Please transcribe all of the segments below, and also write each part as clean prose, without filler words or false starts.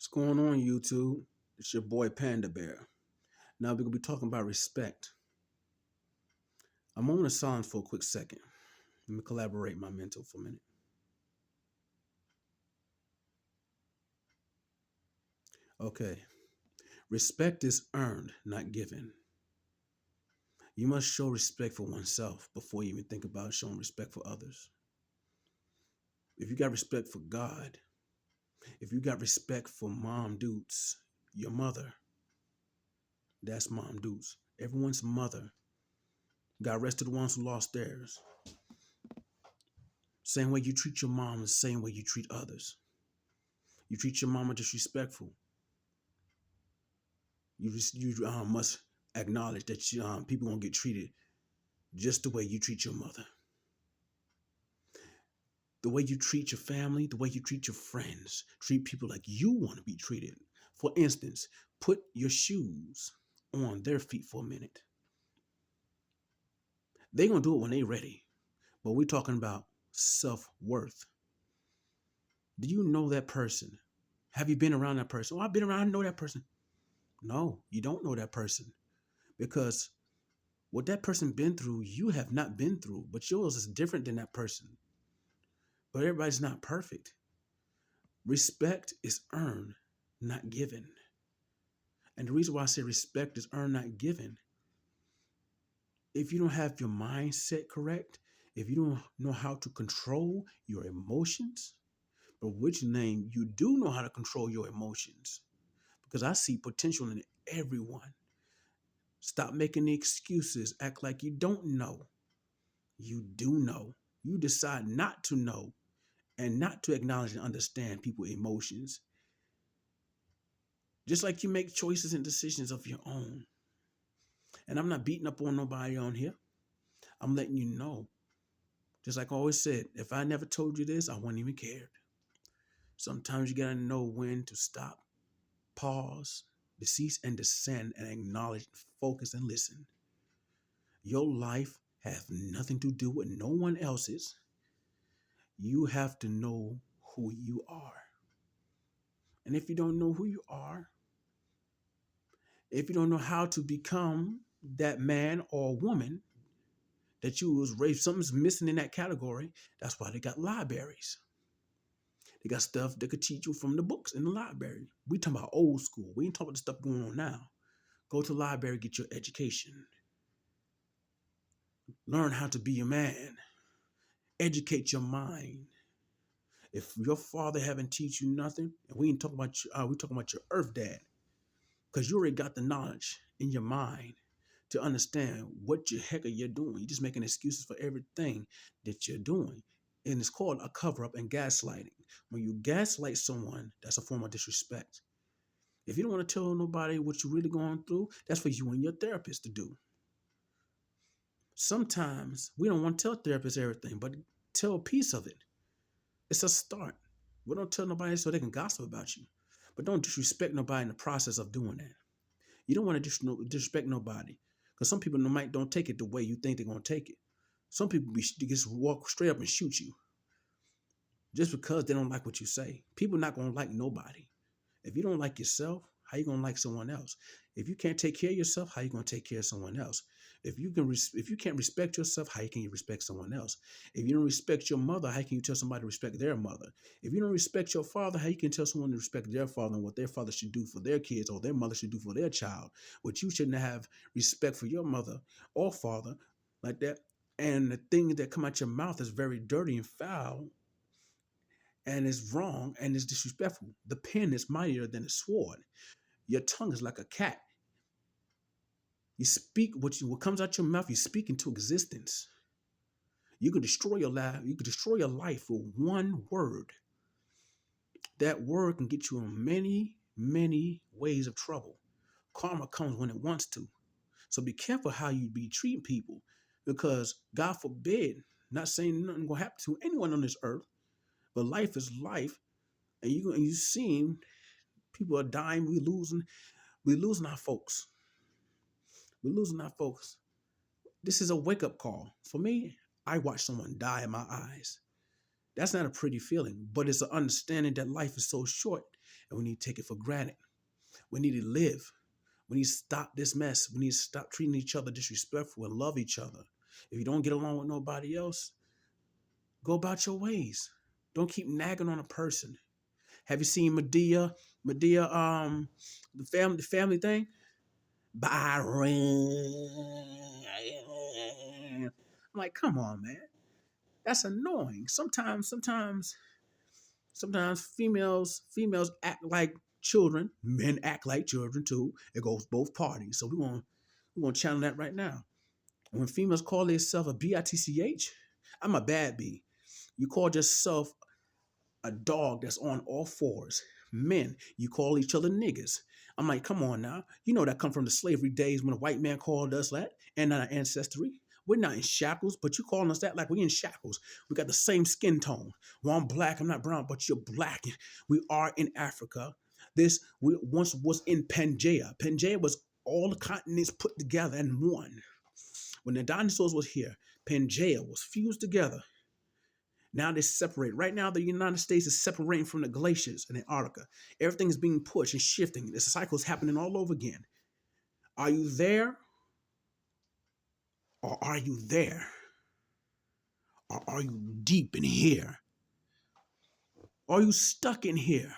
What's going on, YouTube? It's your boy Panda Bear. Now we're gonna be talking about respect. I'm on the silence for a quick second. Let me collaborate my mental for a minute. Okay. Respect is earned, not given. You must show respect for oneself before you even think about showing respect for others. If you got respect for God, if you got respect for Mom Dukes, your mother, that's Mom Dukes. Everyone's mother. God rest to the ones who lost theirs. Same way you treat your mom, the same way you treat others. You treat your mama disrespectful. You must acknowledge that people gonna get treated just the way you treat your mother, the way you treat your family, the way you treat your friends. Treat people like you want to be treated. For instance, put your shoes on their feet for a minute. They gonna do it when they ready, but we're talking about self-worth. Do you know that person? Have you been around that person? Oh, I've been around. I know that person. No, you don't know that person because what that person been through, you have not been through, but yours is different than that person. But everybody's not perfect. Respect is earned, not given. And the reason why I say respect is earned, not given, if you don't have your mindset correct, if you don't know how to control your emotions, but which name you do know how to control your emotions, because I see potential in everyone. Stop making the excuses, act like you don't know. You do know. You decide not to know and not to acknowledge and understand people's emotions. Just like you make choices and decisions of your own. And I'm not beating up on nobody on here. I'm letting you know. Just like I always said, if I never told you this, I wouldn't even care. Sometimes you gotta know when to stop, pause, cease and descend, and acknowledge, focus, and listen. Your life has nothing to do with no one else's. You have to know who you are. And if you don't know who you are, if you don't know how to become that man or woman that you was raised, something's missing in that category. That's why they got libraries. They got stuff that could teach you from the books in the library. We talking about old school. We ain't talking about the stuff going on now. Go to the library, get your education. Learn how to be a man. Educate your mind. If your father haven't teach you nothing, and we ain't talking about we talking about your earth dad, because you already got the knowledge in your mind to understand what the heck are you doing. You're just making excuses for everything that you're doing. And it's called a cover up and gaslighting. When you gaslight someone, that's a form of disrespect. If you don't want to tell nobody what you're really going through, that's for you and your therapist to do. Sometimes we don't want to tell therapists everything, but tell a piece of it. It's a start. We don't tell nobody so they can gossip about you. But don't disrespect nobody in the process of doing that. You don't want to disrespect nobody because some people might don't take it the way you think they're going to take it. Some people just walk straight up and shoot you just because they don't like what you say. People not going to like nobody. If you don't like yourself, how you going to like someone else? If you can't take care of yourself, how you going to take care of someone else? If you can't respect yourself, how can you respect someone else? If you don't respect your mother, how can you tell somebody to respect their mother? If you don't respect your father, how you can tell someone to respect their father and what their father should do for their kids or their mother should do for their child? But you shouldn't have respect for your mother or father like that. And the thing that come out your mouth is very dirty and foul and is wrong and is disrespectful. The pen is mightier than a sword. Your tongue is like a cat. You speak what comes out your mouth, you speak into existence. You can destroy your life. You can destroy your life with one word. That word can get you in many, many ways of trouble. Karma comes when it wants to. So be careful how you be treating people because God forbid, not saying nothing gonna happen to anyone on this earth, but life is life. And you seeing people are dying, we losing our folks. We're losing our folks. This is a wake-up call. For me, I watched someone die in my eyes. That's not a pretty feeling, but it's an understanding that life is so short and we need to take it for granted. We need to live. We need to stop this mess. We need to stop treating each other disrespectful and love each other. If you don't get along with nobody else, go about your ways. Don't keep nagging on a person. Have you seen Medea? Medea, the family thing? Byron. I'm like, come on, man. That's annoying. Sometimes females act like children. Men act like children too. It goes both parties. So we gonna channel that right now. When females call themselves a bitch, I'm a bad B. You call yourself a dog that's on all fours. Men, you call each other niggas. I'm like, come on now. You know that come from the slavery days when a white man called us that and our ancestry. We're not in shackles, but you calling us that like we in shackles. We got the same skin tone. Well, I'm black, I'm not brown, but you're black. We are in Africa. This we once was in Pangea. Pangea was all the continents put together in one. When the dinosaurs was here, Pangea was fused together. Now they separate. Right now, the United States is separating from the glaciers in Antarctica. Everything is being pushed and shifting. The cycle is happening all over again. Are you there? Or are you there? Or are you deep in here? Are you stuck in here?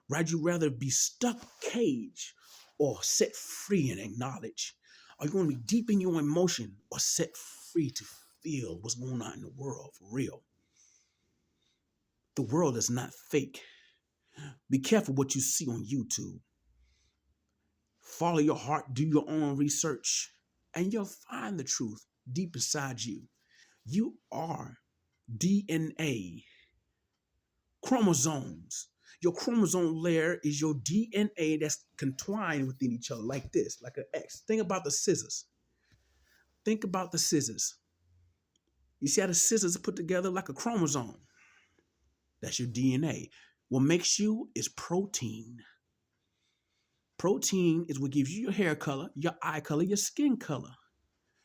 Would you rather be stuck cage or set free and acknowledge? Are you going to be deep in your emotion or set free to feel what's going on in the world for real? The world is not fake. Be careful what you see on YouTube. Follow your heart, do your own research, and you'll find the truth deep inside you. You are DNA, chromosomes. Your chromosome layer is your DNA that's entwined within each other like this, like an X. Think about the scissors. Think about the scissors. You see how the scissors are put together like a chromosome? That's your DNA. What makes you is protein. Protein is what gives you your hair color, your eye color, your skin color.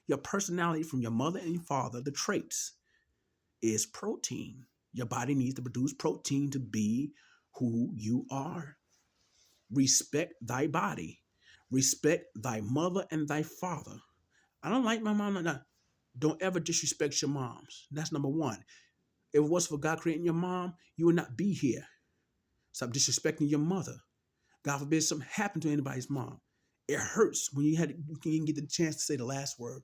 Your personality from your mother and your father, the traits, is protein. Your body needs to produce protein to be who you are. Respect thy body. Respect thy mother and thy father. I don't like my mom like that. Don't ever disrespect your moms. That's number one. If it was for God creating your mom, you would not be here. Stop disrespecting your mother. God forbid something happened to anybody's mom. It hurts when you didn't get the chance to say the last word.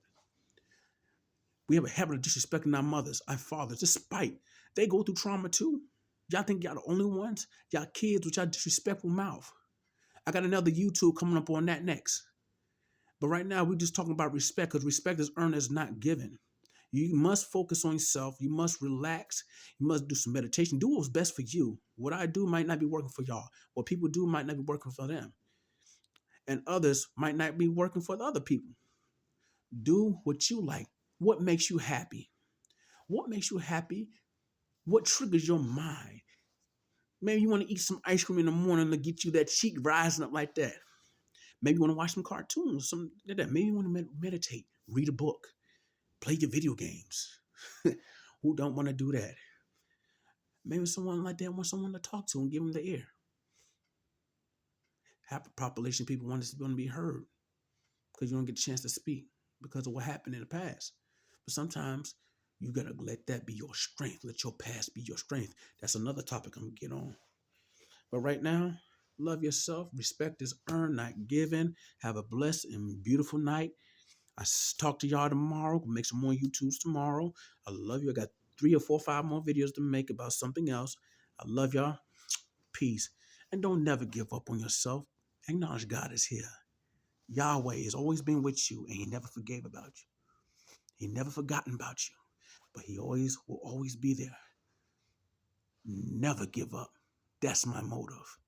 We have a habit of disrespecting our mothers, our fathers, despite they go through trauma too. Y'all think y'all the only ones? Y'all kids with y'all disrespectful mouth. I got another YouTube coming up on that next. But right now, we're just talking about respect because respect is earned, is not given. You must focus on yourself. You must relax. You must do some meditation. Do what's best for you. What I do might not be working for y'all. What people do might not be working for them. And others might not be working for the other people. Do what you like. What makes you happy? What makes you happy? What triggers your mind? Maybe you want to eat some ice cream in the morning to get you that cheek rising up like that. Maybe you want to watch some cartoons, something like that. Maybe you want to meditate, read a book, play your video games. Who don't want to do that? Maybe someone like that wants someone to talk to and give them the ear. Half the population of people want to be heard because you don't get a chance to speak because of what happened in the past. But sometimes you got to let that be your strength. Let your past be your strength. That's another topic I'm going to get on. But right now, love yourself. Respect is earned, not given. Have a blessed and beautiful night. I talk to y'all tomorrow. We'll make some more YouTubes tomorrow. I love you. I got 3 or 4 or 5 more videos to make about something else. I love y'all. Peace. And don't never give up on yourself. Acknowledge God is here. Yahweh has always been with you, and he never forgave about you. He never forgotten about you. But he always will always be there. Never give up. That's my motive.